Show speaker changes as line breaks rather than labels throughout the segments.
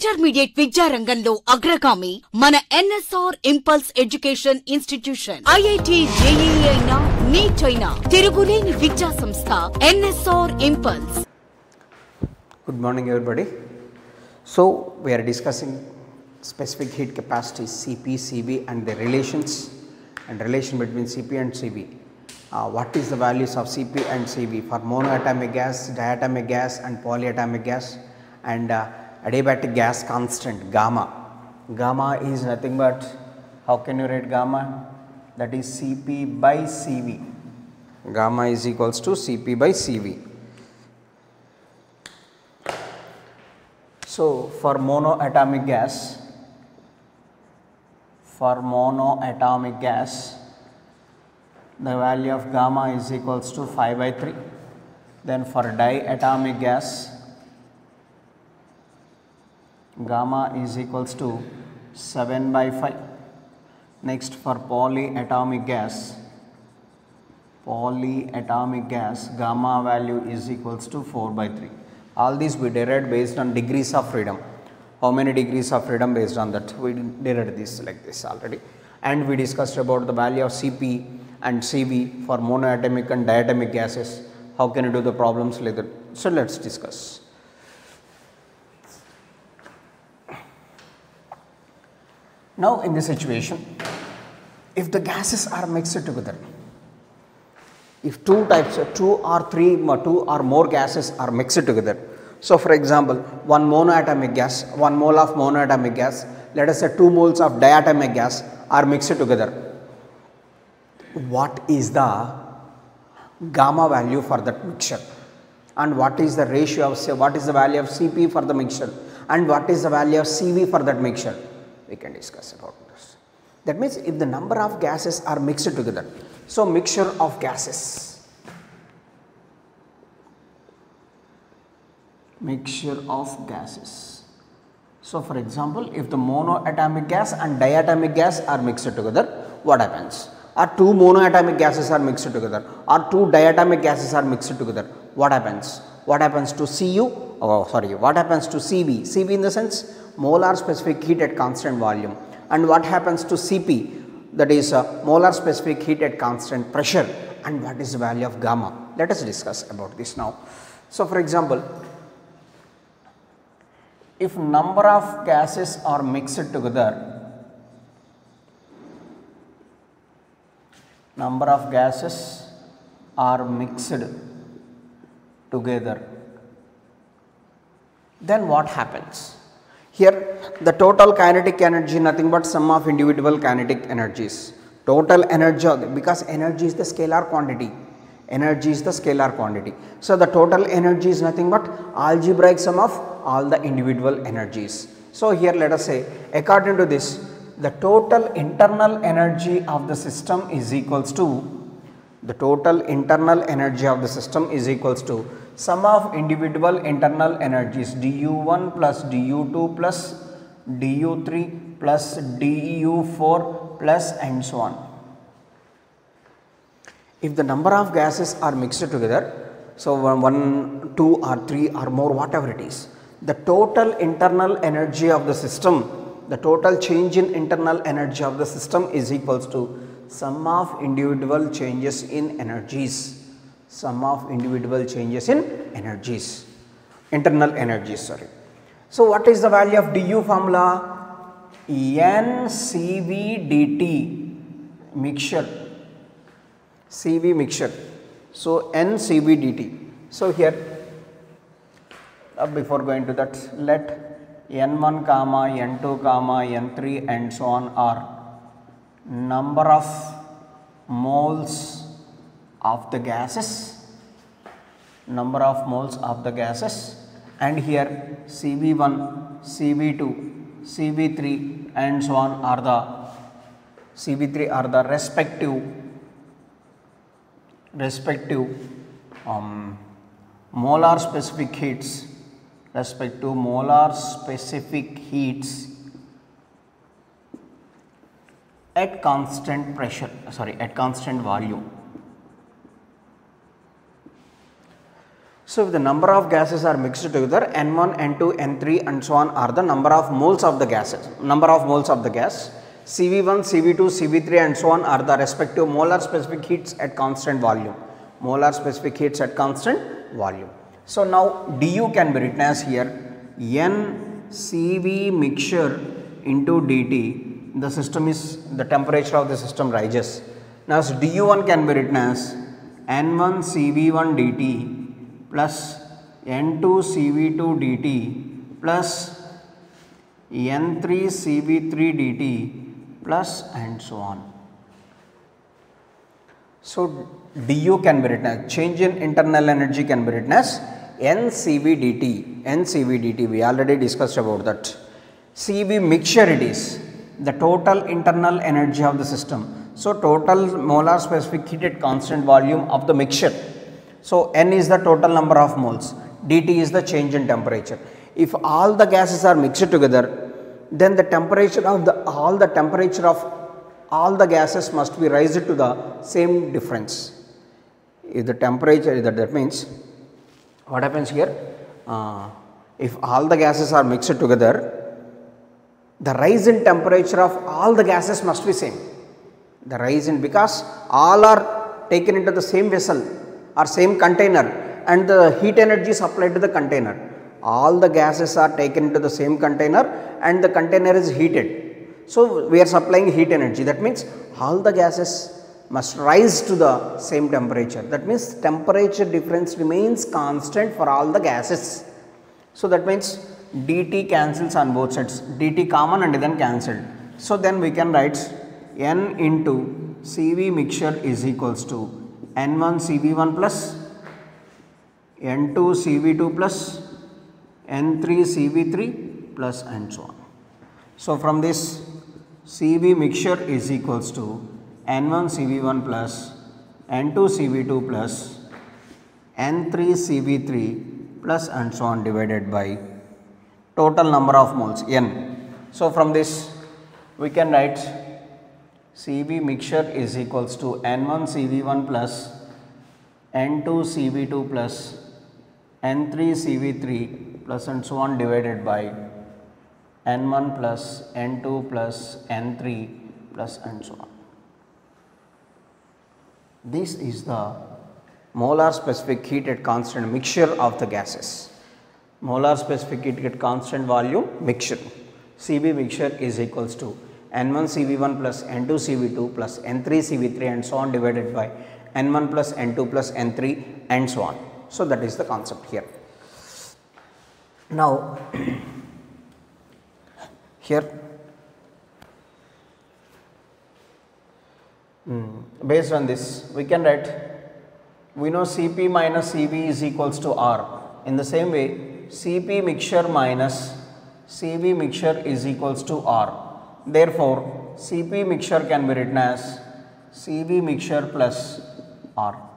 Intermediate విద్యా రంగంలో అగ్రగామి మన NSR impulse education institution. IIT JEE అయినా నీట్ అయినా తిరుగులేని విద్యా సంస్థ NSR impulse.
Good morning everybody. So we are discussing specific heat capacity Cp, Cv and the relations and relation between Cp and Cv. What is the values of Cp and Cv for monoatomic gas, diatomic gas and polyatomic gas, and adiabatic gas constant gamma. Gamma is nothing but, how can you write gamma? That is Cp by Cv. Gamma is equals to Cp by Cv. So for monoatomic gas, the value of gamma is equals to 5 by 3. Then for diatomic gas, gamma is equals to 7 by 5. Next for polyatomic gas, gamma value is equals to 4 by 3. All these we derived based on degrees of freedom. How many degrees of freedom? Based on that we derived this like this already, and we discussed about the value of Cp and Cv for monoatomic and diatomic gases. How can you do the problems like that? So let's discuss. Now in this situation, if the gases are mixed together, if two or more gases are mixed together. So for example, one mole of monoatomic gas, let us say 2 moles of diatomic gas are mixed together. What is the gamma value for that mixture, and what is the ratio of, say, what is the value of Cp for the mixture, and what is the value of Cv for that mixture? We can discuss about this. That means if the number of gases are mixed together, so mixture of gases, so for example, if the monoatomic gas and diatomic gas are mixed together, what happens? Or 2 monoatomic gases are mixed together, or 2 diatomic gases are mixed together, what happens? What happens to Cu? What happens to Cv? Cv in the sense molar specific heat at constant volume. And what happens to Cp? That is molar specific heat at constant pressure. And what is the value of gamma? Let us discuss about this now. So for example, if number of gases are mixed together, then what happens? Here the total kinetic energy nothing but sum of individual kinetic energies. Total energy, because energy is the scalar quantity. So the total energy is nothing but algebraic sum of all the individual energies. So here let us say, according to this, the total internal energy of the system is equals to sum of individual internal energies du1 plus du2 plus du3 plus du4 plus and so on. If the number of gases are mixed together, so 1, 2 or 3 or more, whatever it is, the total internal energy of the system, the total change in internal energy of the system is equals to sum of individual changes in energies. Internal energies, sorry. So what is the value of du formula? NCV dt mixture. So NCV dt. So here before going to that, let N1 comma N2 comma N3 and so on are number of moles of the gases, and here Cv1, Cv2, Cv3 and so on are the respective molar specific heats at constant volume. So, if the number of gases are mixed together, N1, N2, N3 and so on are the number of moles of the gases, number of moles of the gas. CV1, CV2, CV3 and so on are the respective molar specific heats at constant volume, molar specific heats at constant volume. So, now du can be written as here N CV mixture into dt, the system is, the temperature of the system rises. Now, du1 can be written as N1 CV1 dt plus N2 CV2 dt plus N3 CV3 dt plus and so on. So, du can be written as, change in internal energy can be written as NCV dt, NCV dt, we already discussed about that. CV mixture it is, the total internal energy of the system. So, total molar specific heat at constant volume of the mixture. So, N is the total number of moles, dt is the change in temperature. If all the gases are mixed together, then the temperature of all the gases must be raised to the same difference. If the temperature, that means what happens here, if all the gases are mixed together, the rise in temperature of all the gases must be same. The rise in, because all are taken into the same vessel or same container and the heat energy is applied to the container. All the gases are taken into the same container and the container is heated. So, we are supplying heat energy, that means all the gases must rise to the same temperature, that means temperature difference remains constant for all the gases. So, that means dt cancels on both sides, dt common and then cancelled. So, then we can write N into CV mixture is equals to N1 CV1 plus N2 CV2 plus N3 CV3 plus and so on. So, from this CV mixture is equals to N1 CV1 plus N2 CV2 plus N3 CV3 plus and so on divided by total number of moles N. So, from this we can write CV mixture is equals to N1 CV1 plus N2 CV2 plus N3 CV3 plus and so on divided by N1 plus N2 plus N3 plus and so on. This is the molar specific heat at constant mixture of the gases. Molar specific heat at constant volume mixture. CV mixture is equals to N1 CV1 plus N2 CV2 plus N3 CV3 and so on divided by N1 plus N2 plus N3 and so on. So, that is the concept here. Now, here based on this we can write, we know Cp minus Cv is equals to R. In the same way, Cp mixture minus Cv mixture is equals to R. Therefore, Cp mixture can be written as Cv mixture plus R.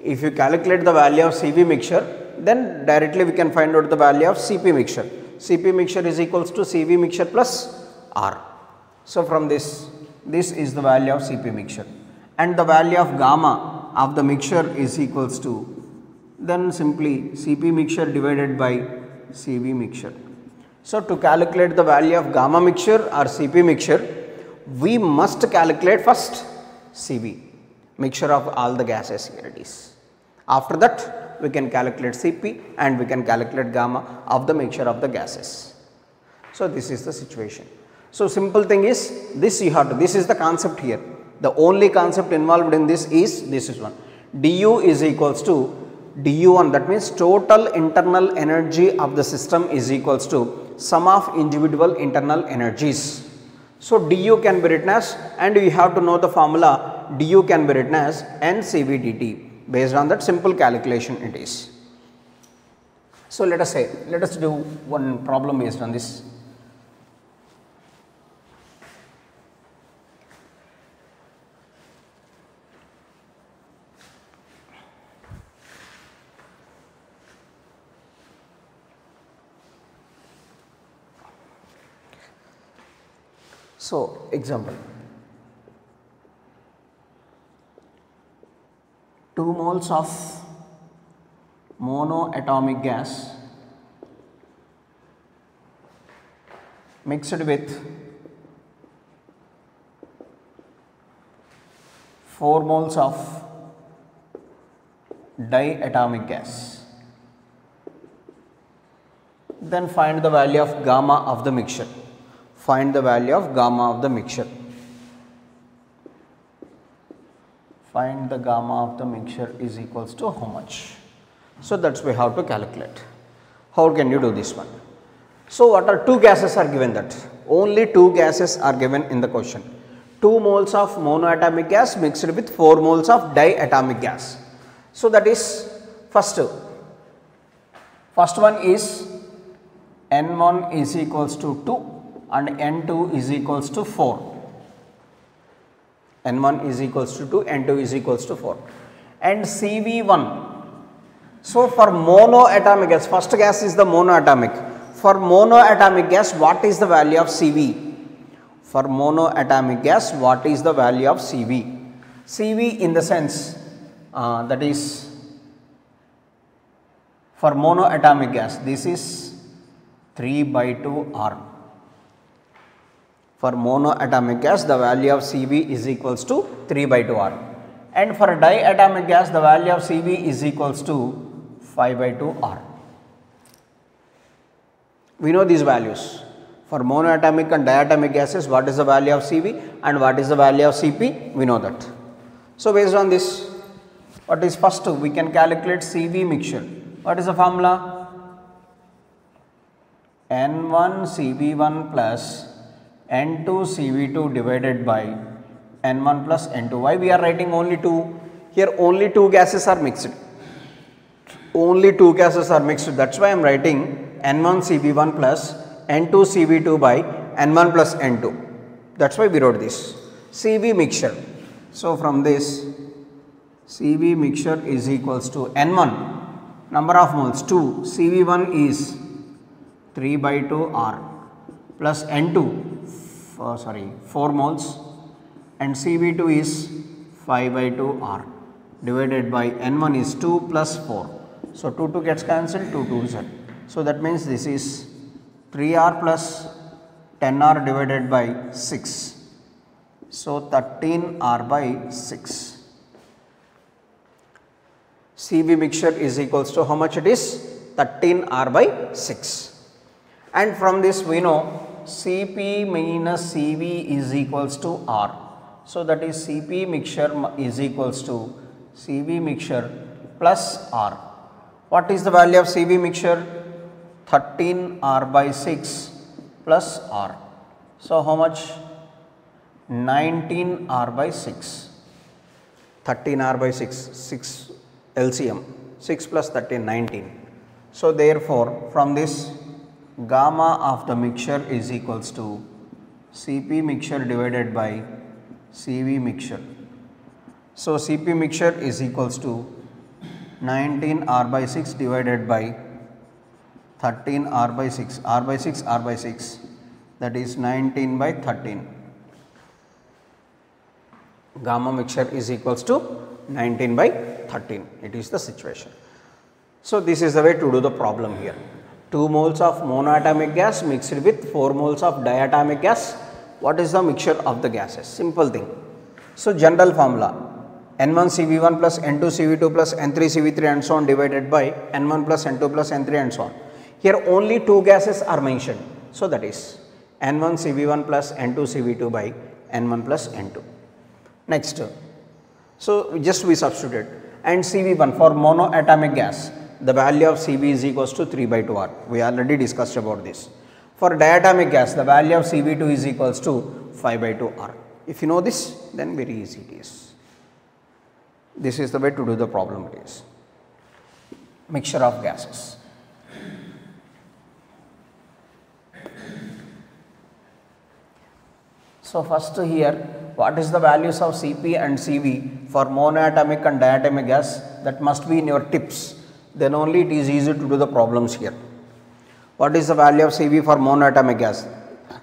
If you calculate the value of Cv mixture, then directly we can find out the value of Cp mixture. Cp mixture is equals to Cv mixture plus R. So, from this is the value of Cp mixture, and the value of gamma of the mixture is equals to, then simply Cp mixture divided by Cv mixture. So, to calculate the value of gamma mixture or Cp mixture, we must calculate first Cv mixture of all the gases, here it is. After that we can calculate Cp and we can calculate gamma of the mixture of the gases. So, this is the situation. So, simple thing is this, you have to, this is the concept here. The only concept involved in this is one. du is equals to du1, that means total internal energy of the system is equals to sum of individual internal energies. So, du can be written as, and we have to know the formula, du can be written as NCV dt. Based on that simple calculation it is. So, let us do one problem based on this. So, example, 2 moles of monoatomic gas mixed with 4 moles of diatomic gas. Then find the value of gamma of the mixture. Find the value of gamma of the mixture. Find the gamma of the mixture is equals to how much? So that's we have to calculate. How can you do this one? So what are two gases are given that? Only two gases are given in the question. 2 moles of monoatomic gas mixed with 4 moles of diatomic gas. So that is first one is N1 is equals to 2 and N2 is equals to 4. N1 is equals to 2, N2 is equals to 4. And CV1. So for monoatomic gas, first gas is the monoatomic. For monoatomic gas, what is the value of CV? For monoatomic gas, what is the value of CV? CV in the sense that is for monoatomic gas, this is 3 by 2 R. For monoatomic gas, the value of CV is equals to 3 by 2 R. And for diatomic gas, the value of CV is equals to 5 by 2 R. We know these values. For monoatomic and diatomic gases, what is the value of CV and what is the value of CP? We know that. So based on this, what is first? We can calculate CV mixture. What is the formula? N1 CV1 plus N2 CV2 divided by N1 plus N2. Why we are writing only 2? Here only 2 gases are mixed. Only 2 gases are mixed. That's why I am writing N1 CV1 plus N2 CV2 by N1 plus N2. That's why we wrote this. CV mixture. So from this, CV mixture is equals to N1, number of moles 2, CV1 is 3 by 2 R plus N2, 4 moles, and CV2 is 5 by 2 R divided by N1 is 2 plus 4. So 2 gets cancelled, 2 is Z. So that means this is 3R plus 10R divided by 6. So 13R by 6. CV mixture is equals to how much it is? 13R by 6. And from this we know CP minus CV is equals to R. So that is CP mixture is equals to CV mixture plus R. What is the value of CV mixture? 13R by 6 plus R. So how much? 19R by 6. 13R by 6 LCM, 6 plus 13, 19. So therefore from this, gamma of the mixture is equals to CP mixture divided by CV mixture. So CP mixture is equals to 19R by 6 divided by 13R by 6, R by 6, R by 6, that is 19 by 13. Gamma mixture is equals to 19 by 13. It is the situation. So this is the way to do the problem here. 2 moles of monoatomic gas mixed with 4 moles of diatomic gas. What is the mixture of the gases? Simple thing. So general formula, N1 CV1 plus N2 CV2 plus N3 CV3 and so on divided by N1 plus N2 plus N3 and so on. Here only 2 gases are mentioned. So that is N1 CV1 plus N2 CV2 by N1 plus N2. Next, so just we substitute, and CV1 for monoatomic gas, the value of CV is equals to 3 by 2 R. We already discussed about this. For diatomic gas, the value of CV2 is equals to 5 by 2 R. If you know this, then very easy it is. This is the way to do the problem it is. Mixture of gases. So first here, what is the values of CP and CV for monoatomic and diatomic gas? That must be in your tips. Then only it is easy to do the problems here. What is the value of CV for monoatomic gas?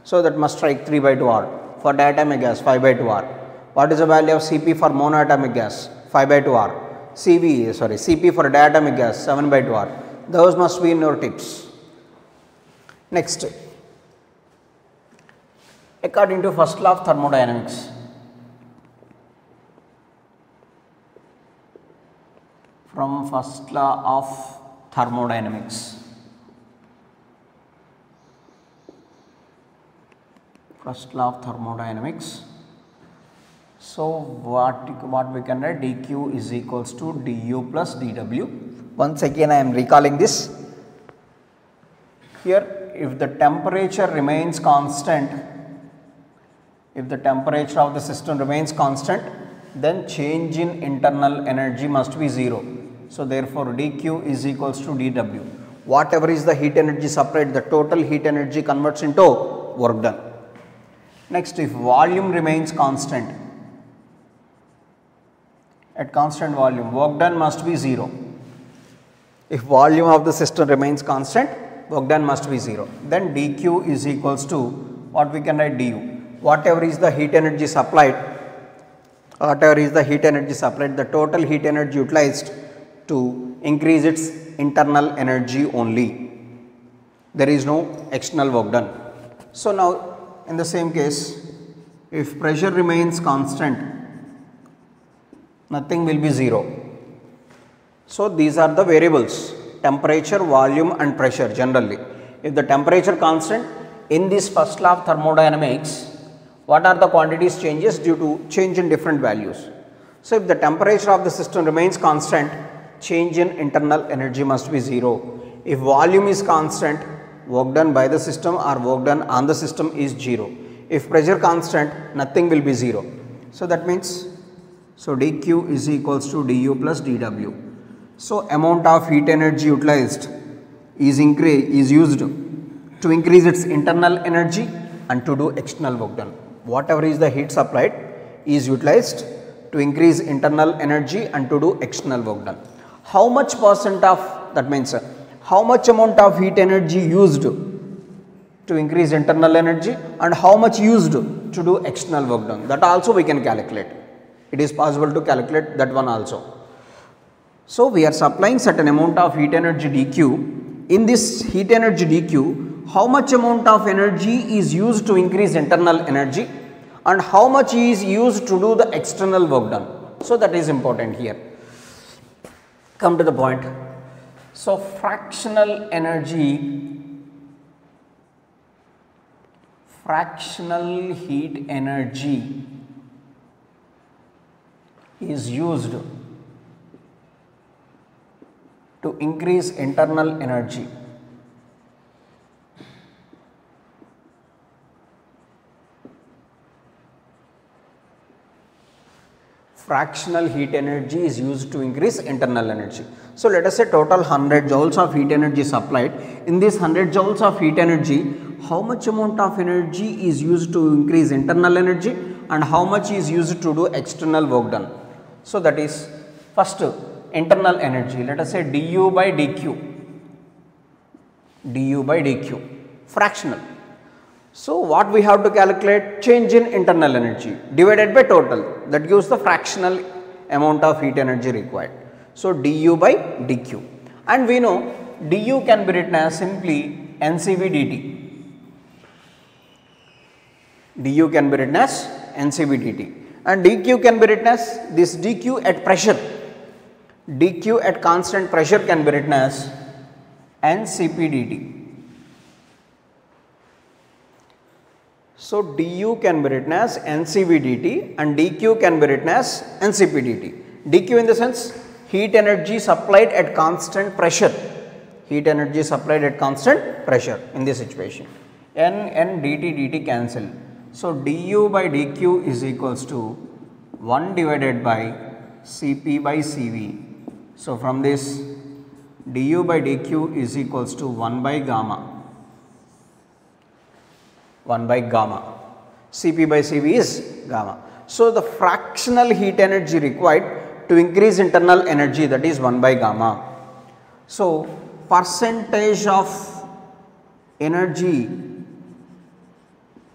So that must strike 3 by 2 R. For diatomic gas, 5 by 2 R. What is the value of CP for monoatomic gas? 5 by 2 R. Cp for diatomic gas 7 by 2 R. Those must be in your tips. Next, according to first law of thermodynamics, from first law of thermodynamics, so what we can write, dq is equals to du plus dw. Once again I am recalling this. Here, if the temperature remains constant, if the temperature of the system remains constant, then change in internal energy must be 0. So therefore dq is equals to dw. Whatever is the heat energy supplied, the total heat energy converts into work done. Next, if volume remains constant, at constant volume, work done must be 0. If volume of the system remains constant, work done must be 0. Then dq is equals to, what we can write, du. Whatever is the heat energy supplied, the total heat energy utilized to increase its internal energy only. There is no external work done. So now in the same case, if pressure remains constant, nothing will be 0. So these are the variables, temperature, volume and pressure generally. If the temperature constant, in this first law of thermodynamics, what are the quantities changes due to change in different values. So if the temperature of the system remains constant, change in internal energy must be 0. If volume is constant, work done by the system or work done on the system is 0. If pressure constant, nothing will be 0. So that means, so dq is equals to du plus dw. So amount of heat energy utilized is used to increase its internal energy and to do external work done. Whatever is the heat supplied is utilized to increase internal energy and to do external work done. How much percent of, that means how much amount of heat energy used to increase internal energy and how much used to do external work done, that also we can calculate. It is possible to calculate that one also. So we are supplying certain amount of heat energy dq. In this heat energy dq, how much amount of energy is used to increase internal energy and how much is used to do the external work done. So that is important here. Come to the point. So fractional heat energy is used to increase internal energy. Fractional heat energy is used to increase internal energy. So let us say total 100 joules of heat energy supplied. In this 100 joules of heat energy, how much amount of energy is used to increase internal energy and how much is used to do external work done. So that is first internal energy, let us say du by dq, fractional. So what we have to calculate, change in internal energy divided by total, that gives the fractional amount of heat energy required. So du by dq, and we know du can be written as simply NCV dt. Du can be written as NCV dt and dq can be written as this dq at pressure. dq at constant pressure can be written as NCP dt. So du can be written as NCV dt and dq can be written as NCP dt. dq in the sense heat energy supplied at constant pressure. Heat energy supplied at constant pressure in this situation. N dt cancel. So du by dq is equals to 1 divided by Cp by Cv. So from this du by dq is equals to 1 by gamma. Cp by Cv is gamma. So the fractional heat energy required to increase internal energy, that is 1 by gamma. So percentage of energy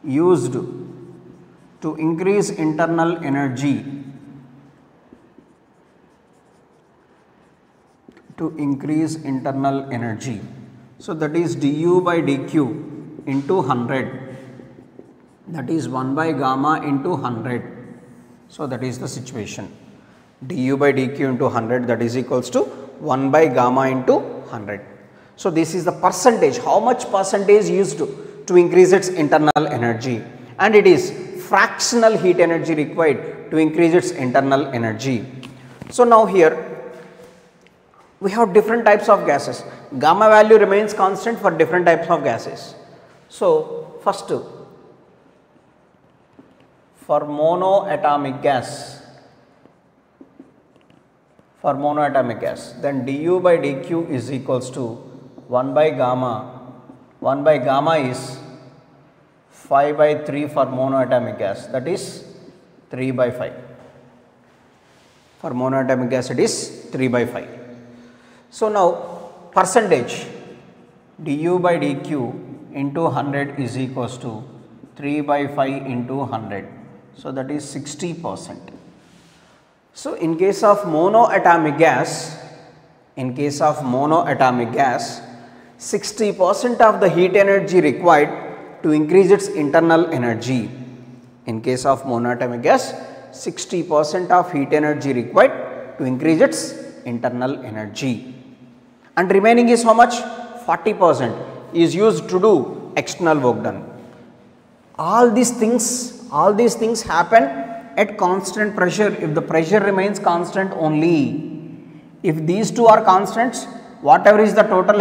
used to increase internal energy to increase internal energy. So that is du by dq into 100, that is 1 by gamma into 100. So that is the situation. Du by dq into 100, that is equals to 1 by gamma into 100. So this is the percentage, how much percentage used to increase its internal energy, and it is fractional heat energy required to increase its internal energy. So now here we have different types of gases. Gamma value remains constant for different types of gases. So first, for monoatomic gas, then du by dq is equals to 1 by gamma. 1 by gamma is 5 by 3 for monoatomic gas, that is 3 by 5. For monoatomic gas it is 3 by 5. So now percentage du by dq into 100 is equals to 3 by 5 into 100. So that is 60%. So in case of monoatomic gas, 60% of the heat energy required to increase its internal energy. In case of monoatomic gas, 60% of heat energy required to increase its internal energy, and remaining is how much? 40% is used to do external work done. All these things happen at constant pressure. If the pressure remains constant only, if these two are constants, whatever is the total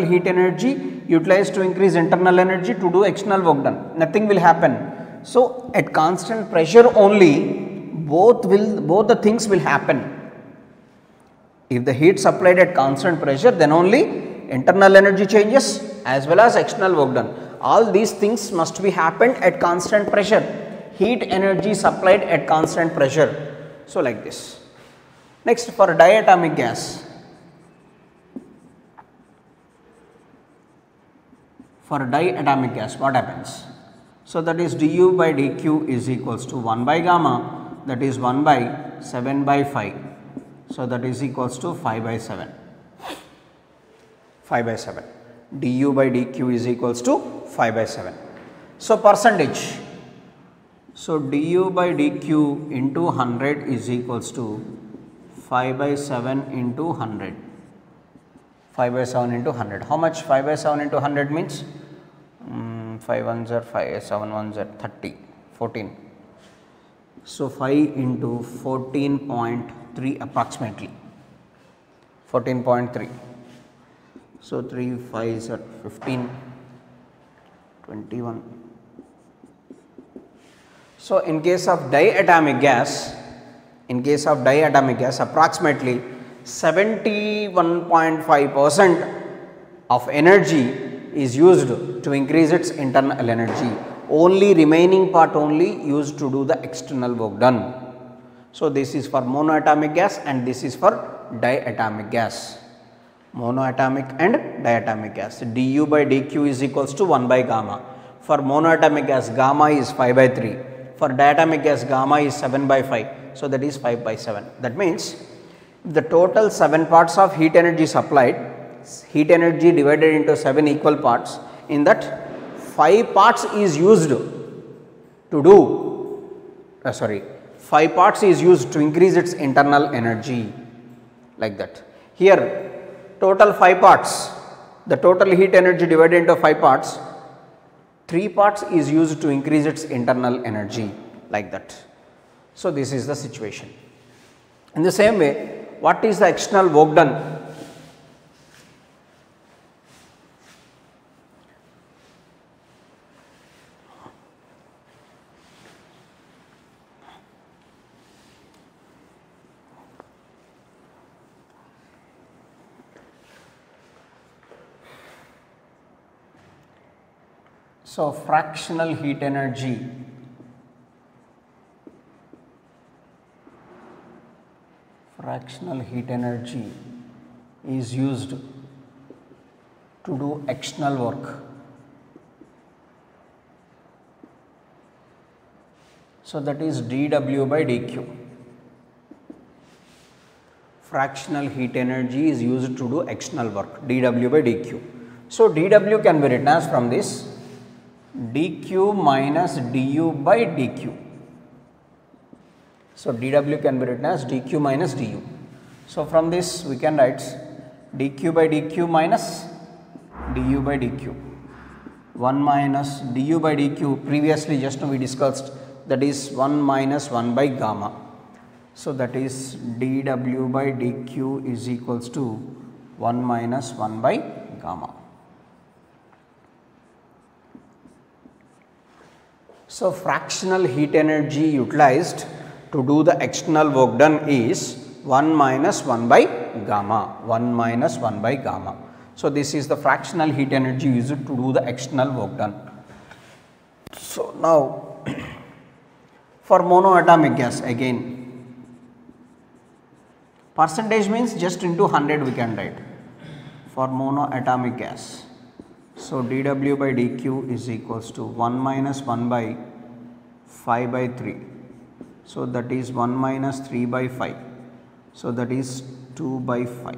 heat energy utilized to increase internal energy to do external work done, nothing will happen. So at constant pressure only, both the things will happen. If the heat supplied at constant pressure, then only internal energy changes as well as external work done. All these things must be happened at constant pressure. Heat energy supplied at constant pressure. So like this. Next, for diatomic gas. For diatomic gas, what happens? So that is du by dq is equals to 1 by gamma, that is 1 by 7 by 5. So that is equals to 5 by 7. 5 by 7. Du by dq is equals to 5 by 7. So percentage. So du by dq into 100 is equals to 5 by 7 into 100. 5 by 7 into 100. How much 5 by 7 into 100 means? 5 ones are 5, 7 ones are 30, 14. So 5 into 14.3 approximately. 14.3. So 3 5s are 15, 21. So in case of diatomic gas, approximately 71.5% of energy is used to increase its internal energy. Only remaining part only used to do the external work done. So this is for monoatomic gas and this is for diatomic gas. Monoatomic and diatomic gas. Du by dq is equals to 1 by gamma. For monoatomic gas, gamma is 5 by 3. For diatomic gas, gamma is 7 by 5. So that is 5 by 7. That means the total 7 parts of heat energy supplied, heat energy divided into 7 equal parts, in that 5 parts is used to do 5 parts is used to increase its internal energy, like that. Here total 5 parts, the total heat energy divided into 5 parts, 3 parts is used to increase its internal energy, like that. So this is the situation. In the same way, what is the external work done? So fractional heat energy is used to do external work. So that is dW by dQ. fractional heat energy is used to do external work, dW by dQ. So, dW can be written as from this dQ minus du by dQ. So, dW can be written as dQ minus du. So, from this we can write dQ by dQ minus du by dQ. 1 minus du by dQ, previously just now we discussed, that is 1 minus 1 by gamma. So, that is dW by dQ is equals to 1 minus 1 by gamma. So, fractional heat energy utilized to do the external work done is 1 minus 1 by gamma, 1 minus 1 by gamma. So, this is the fractional heat energy used to do the external work done. So, now for monoatomic gas again, percentage means just into 100 we can write for monoatomic gas. So, dW by dQ is equals to 1 minus 1 by 5 by 3. So, that is 1 minus 3 by 5. So, that is 2 by 5.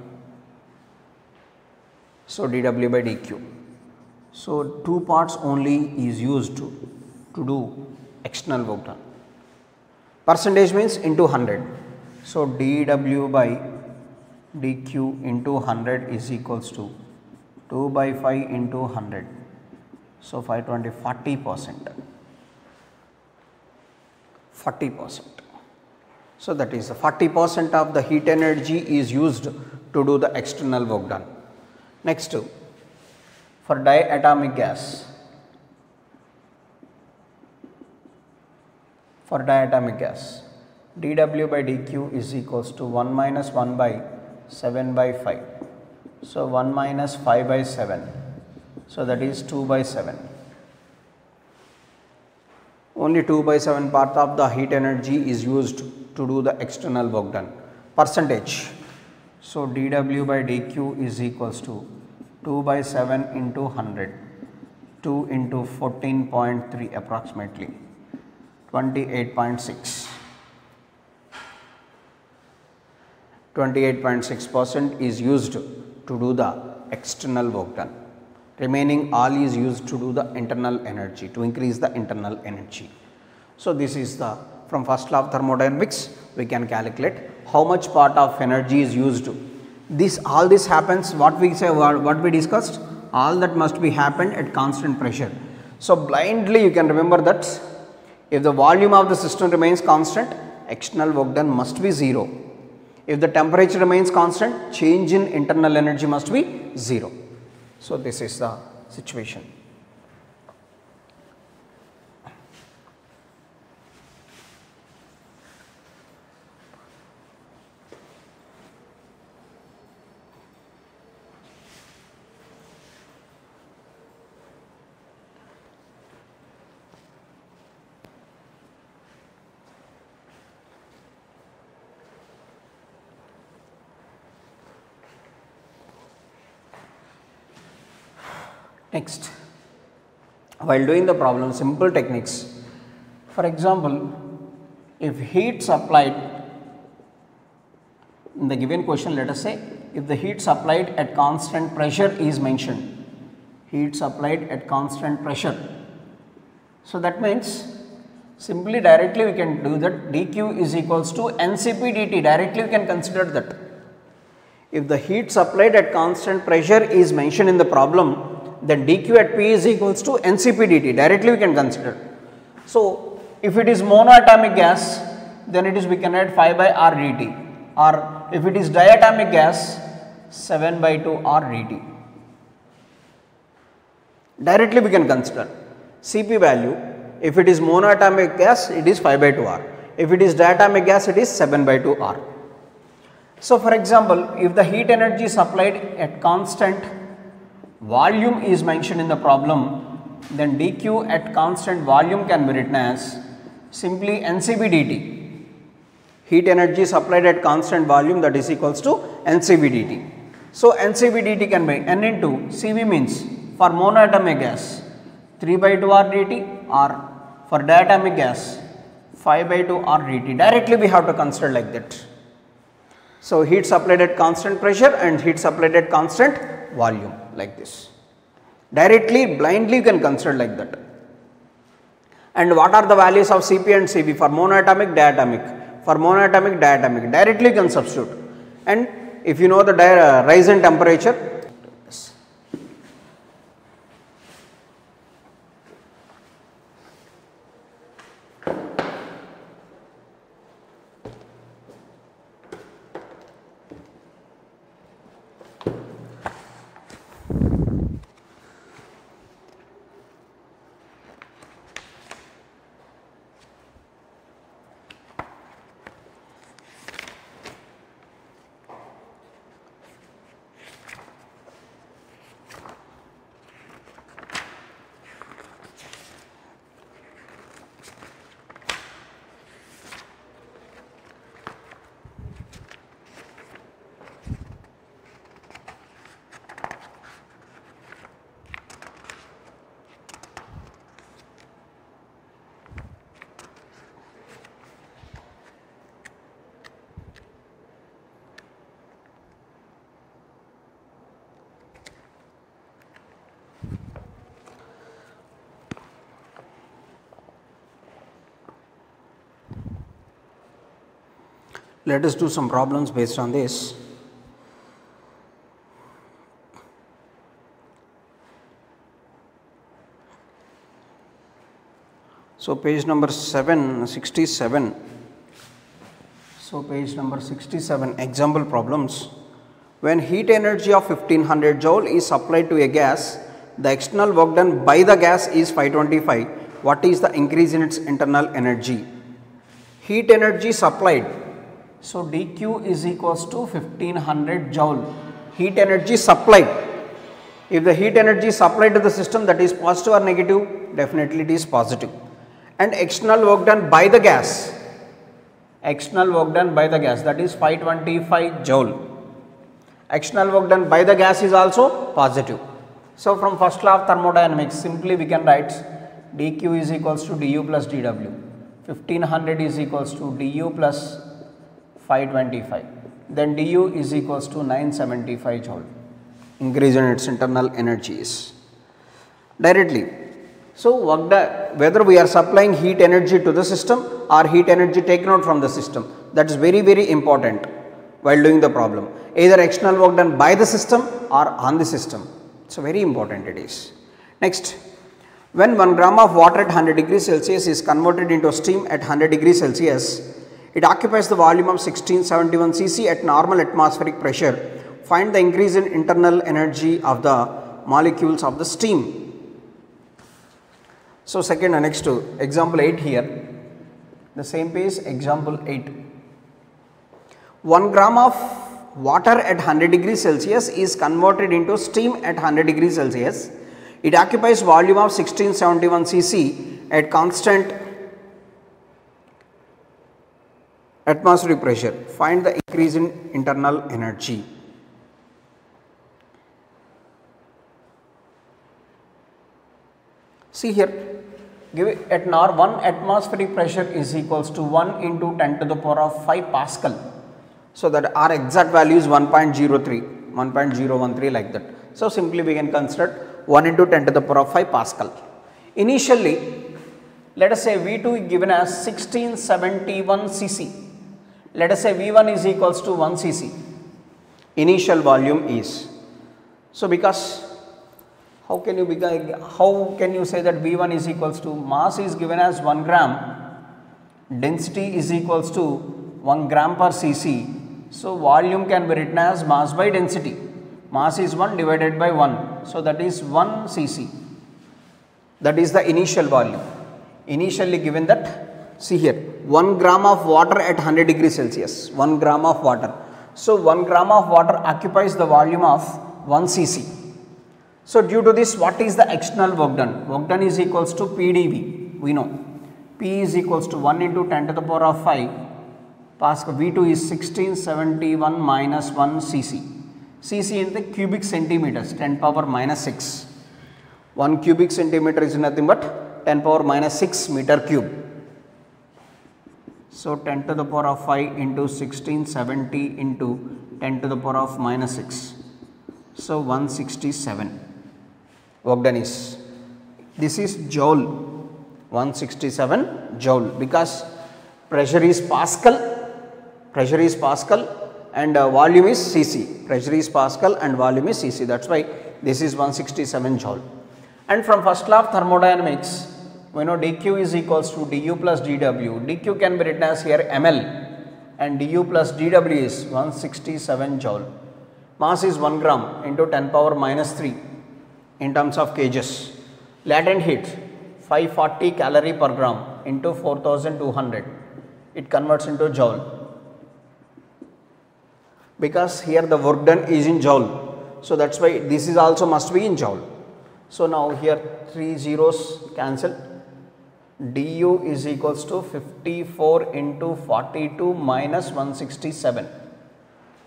So, dW by dQ. So, 2 parts only is used to do external work done. Percentage means into 100. So, dW by dQ into 100 is equals to 2 by 5 into 100. So, 520, 40%. 40%. So, that is 40% of the heat energy is used to do the external work done. Next, for diatomic gas, dW by dQ is equals to 1 minus 1 by 7 by 5. So, 1 minus 5 by 7. So, that is 2 by 7. Only 2 by 7 part of the heat energy is used to do the external work done. Percentage. So, dW by dQ is equals to 2 by 7 into 100, 2 into 14.3 approximately, 28.6. 28.6% is used to do the external work done. Remaining all is used to do the internal energy, to increase the internal energy. So, this is the from first law of thermodynamics we can calculate how much part of energy is used. All this happens, what we say, what we discussed, all that must be happened at constant pressure. So, blindly you can remember that if the volume of the system remains constant, external work done must be 0. If the temperature remains constant, change in internal energy must be 0. So, this is the situation. Next, while doing the problem, simple techniques. For example, if heat supplied in the given question, let us say if the heat supplied at constant pressure is mentioned, heat supplied at constant pressure. So, that means simply directly we can do that dQ is equals to NCP dt, directly we can consider that. If the heat supplied at constant pressure is mentioned in the problem, then dQ at P is equals to NCP dt, directly we can consider. So, if it is monoatomic gas, then it is we can write 5 by R dt, or if it is diatomic gas, 7 by 2 R dt. Directly we can consider Cp value. If it is monoatomic gas, it is 5 by 2 R. If it is diatomic gas, it is 7 by 2 R. So, for example, if the heat energy supplied at constant volume is mentioned in the problem, then dQ at constant volume can be written as simply NCP dt. Heat energy supplied at constant volume, that is equals to NCP dt. So, NCP dt can be N into Cv means for monoatomic gas 3 by 2 R dt, or for diatomic gas 5 by 2 R dt. Directly we have to consider like that. So, heat supplied at constant pressure and heat supplied at constant volume like this. Directly, blindly you can consider like that. And what are the values of Cp and Cv for monoatomic, diatomic? For monoatomic, diatomic, directly you can substitute. And if you know the rise in temperature, let us do some problems based on this. So, page number 67. So, page number 67, example problems. When heat energy of 1500 joule is supplied to a gas, the external work done by the gas is 525. What is the increase in its internal energy? Heat energy supplied. So, dQ is equals to 1500 joule, heat energy supplied. If the heat energy supplied to the system, that is positive or negative? Definitely it is positive. And external work done by the gas, external work done by the gas, that is 525 joule. External work done by the gas is also positive. So, from first law of thermodynamics, simply we can write dQ is equals to du plus dW, 1500 is equals to du plus 525, then du is equals to 975 joule, increase in its internal energies directly. So, whether we are supplying heat energy to the system or heat energy taken out from the system, that is very, very important while doing the problem, either external work done by the system or on the system. So, very important it is. Next, when 1 gram of water at 100 degrees Celsius is converted into steam at 100 degrees Celsius, it occupies the volume of 1671 cc at normal atmospheric pressure. Find the increase in internal energy of the molecules of the steam. So, second next to example 8 here, the same page, example 8. 1 gram of water at 100 degrees Celsius is converted into steam at 100 degrees Celsius. It occupies volume of 1671 cc at constant atmospheric pressure. Find the increase in internal energy. See here, give it at 1 atmospheric pressure is equals to 1 into 10 to the power of 5 Pascal. So, that our exact value is 1.03, 1.013 like that. So, simply we can consider 1 into 10 to the power of 5 Pascal. Initially, let us say V2 is given as 1671 cc. Let us say V1 is equals to 1 cc. Initial volume is. So, because how can you say that V1 is equals to, mass is given as 1 gram, density is equals to 1 gram per cc. So, volume can be written as mass by density. Mass is 1 divided by 1. So, that is 1 cc. That is the initial volume. Initially given that, see here, 1 gram of water at 100 degrees Celsius, 1 gram of water. So, 1 gram of water occupies the volume of 1 cc. So, due to this, what is the external work done? Work done is equals to PdV, we know. P is equals to 1 into 10 to the power of 5 Pascal. V2 is 1671 minus 1 cc. Cc in the cubic centimeters, 10 power minus 6. 1 cubic centimeter is nothing but 10 power minus 6 meter cube. So 10 to the power of 5 into 1670 into 10 to the power of minus 6. So 167 work done is, this is joule, 167 joule, because pressure is Pascal and volume is Cc, pressure is Pascal and volume is Cc, that is why this is 167 joule. And from first law of thermodynamics, we know dq is equals to du plus dw, dq can be written as here ml and du plus dw is 167 joule. Mass is 1 gram into 10 power minus 3 in terms of kgs. Latent heat 540 calorie per gram into 4200, it converts into joule, because here the work done is in joule. So that is why this is also must be in joule. So now here 3 zeros cancel, du is equals to 54 into 42 minus 167.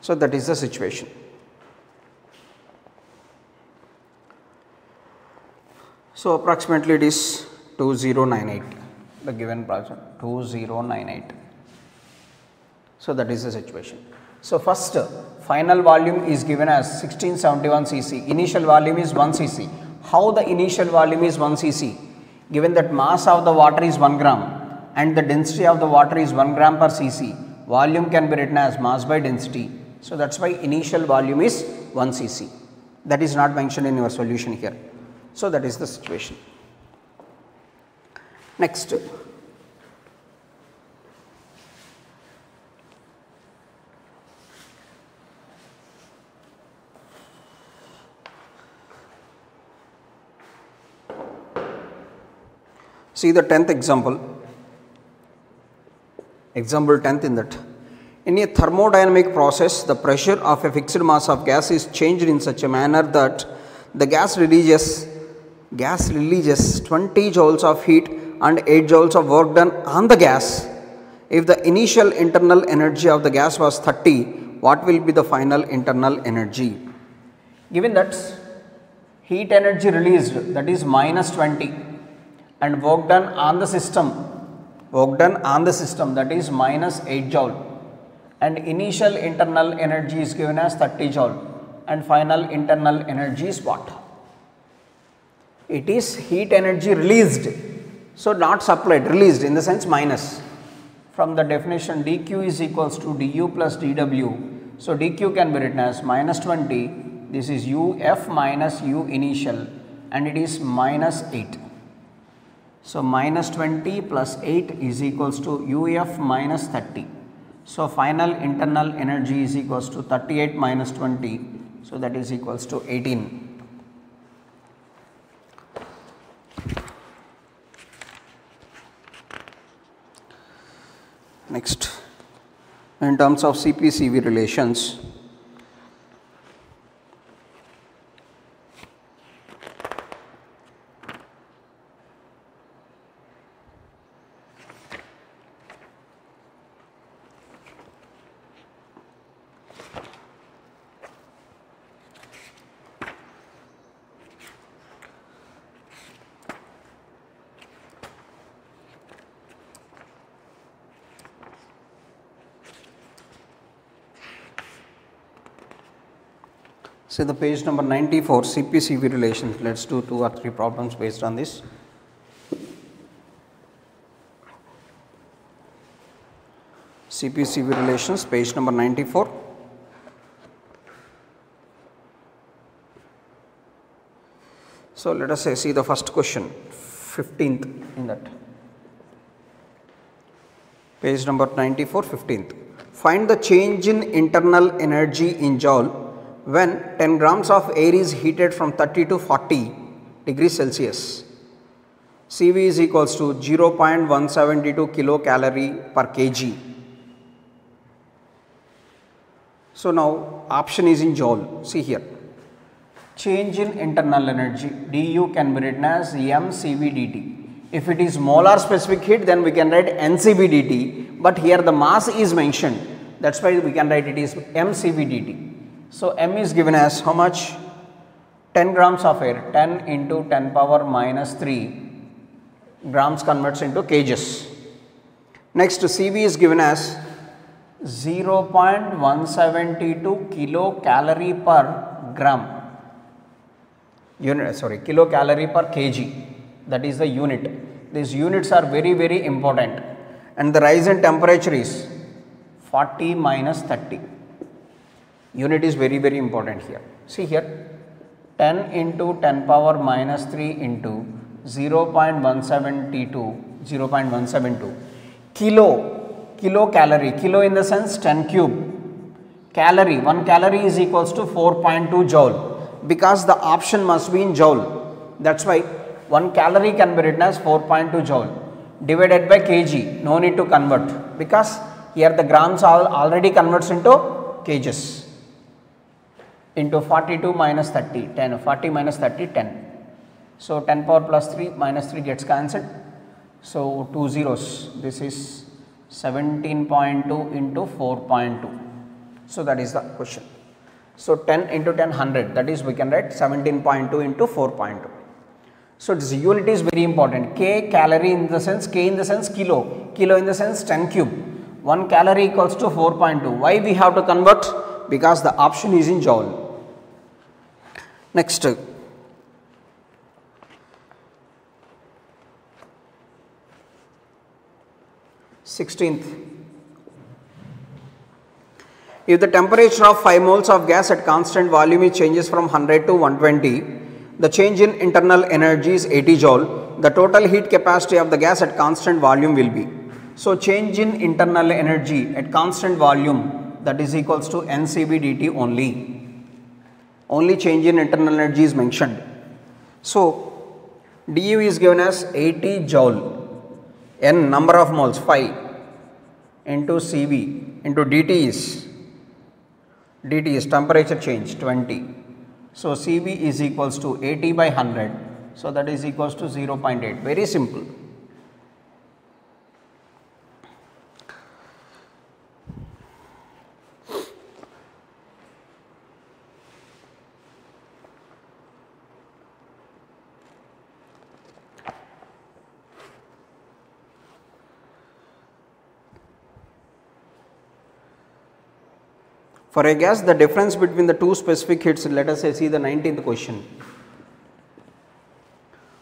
So that is the situation. So approximately it is 2098, the given problem 2098. So that is the situation. So first final volume is given as 1671 cc, initial volume is 1 cc. How the initial volume is 1 cc? Given that mass of the water is 1 gram and the density of the water is 1 gram per cc, volume can be written as mass by density. So that is why initial volume is 1 cc. That is not mentioned in your solution here. So that is the situation. Next, see the 10th example. Example 10th in that. In a thermodynamic process, the pressure of a fixed mass of gas is changed in such a manner that the gas releases 20 joules of heat and 8 joules of work done on the gas. If the initial internal energy of the gas was 30, what will be the final internal energy? Given that heat energy released, that is minus 20, and work done on the system, that is minus 8 joule, and initial internal energy is given as 30 joule, and final internal energy is what? It is heat energy released, so not supplied, released in the sense minus. From the definition, dq is equals to du plus dw, so dq can be written as minus 20, this is uf minus u initial, and it is minus 8. So minus 20 plus 8 is equals to uf minus 30. So final internal energy is equals to 38 minus 20, so that is equals to 18. Next, in terms of CP-CV relations, see the page number 94, CP-CV relations. Let us do 2 or 3 problems based on this. CP-CV relations, page number 94. So let us say, see the first question, 15th in that. Page number 94, 15th. Find the change in internal energy in joule when 10 grams of air is heated from 30 to 40 degrees Celsius. CV is equals to 0.172 kilocalorie per kg. So now option is in joule. See here. Change in internal energy, du can be written as mCv dt. If it is molar specific heat, then we can write NCV dt, but here the mass is mentioned, that is why we can write it is mCv dt. So m is given as how much? 10 grams of air, 10 into 10 power minus 3 grams converts into kgs. Next, Cv is given as 0.172 kilocalorie per gram. Kilocalorie per kg. That is the unit. These units are very, very important. And the rise in temperature is 40 minus 30. Unit is very, very important here. See here, 10 into 10 power minus 3 into 0.172 kilocalorie. Kilo in the sense 10 cube. Calorie, 1 calorie is equals to 4.2 joule, because the option must be in joule. That's why 1 calorie can be written as 4.2 joule divided by kg. No need to convert, because here the grams already converts into kgs. Into 42 minus 30, 10, 40 minus 30, 10. So 10 power plus 3 minus 3 gets cancelled. So 2 zeros, this is 17.2 into 4.2. So that is the question. So 10 into 10, 100, that is we can write 17.2 into 4.2. So this unit is very important. K calorie in the sense, K in the sense kilo, kilo in the sense 10 cube. 1 calorie equals to 4.2. Why we have to convert? Because the option is in joule. Next, 16th. If the temperature of 5 moles of gas at constant volume changes from 100 to 120, the change in internal energy is 80 joule. The total heat capacity of the gas at constant volume will be. So change in internal energy at constant volume, that is equals to NCB dt only. Only change in internal energy is mentioned. So du is given as 80 joule. N number of moles 5 into Cv into dt is temperature change 20. So Cv is equals to 80 by 100. So that is equals to 0.8. Very simple. For a gas, the difference between the two specific heats, let us say, see the 19th question.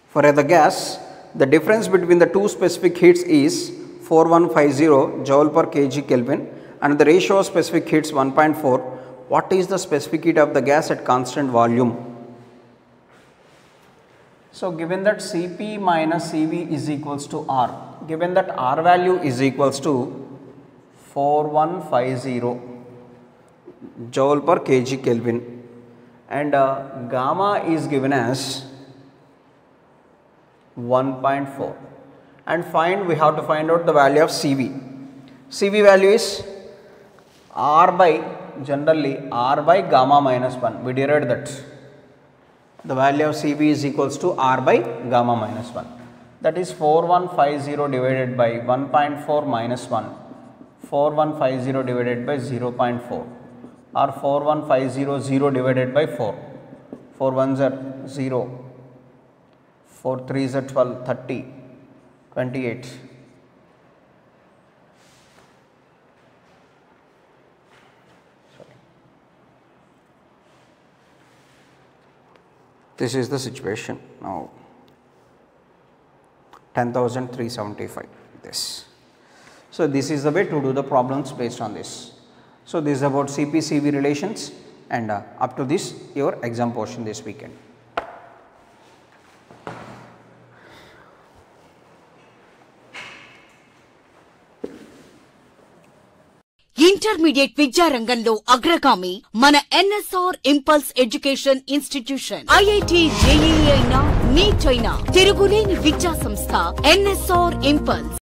For the gas, the difference between the two specific heats is 4150 joule per kg Kelvin, and the ratio of specific heats 1.4. What is the specific heat of the gas at constant volume? So given that Cp minus Cv is equals to R, given that R value is equals to 4150 joule per kg Kelvin, and gamma is given as 1.4, and we have to find out the value of Cv. Cv value is R by, generally R by gamma minus 1. We derived that. The value of Cv is equals to R by gamma minus 1. That is 4150 divided by 1.4 minus 1. 4150 divided by 0.4. Or 4150 0 divided by 4. 4 1s are 0. 4 3s are 12, 30, 28. This is the situation now. 10,375 this. So this is the way to do the problems based on this. So this is about CP-CV relations, and up to this your exam portion this weekend.
Intermediate విద్యారంగంలో అగ్రగామి మన NSR impulse education institution. IIT JEE అయినా neat అయినా తిరుగులేని విద్యా సంస్థ NSR impulse.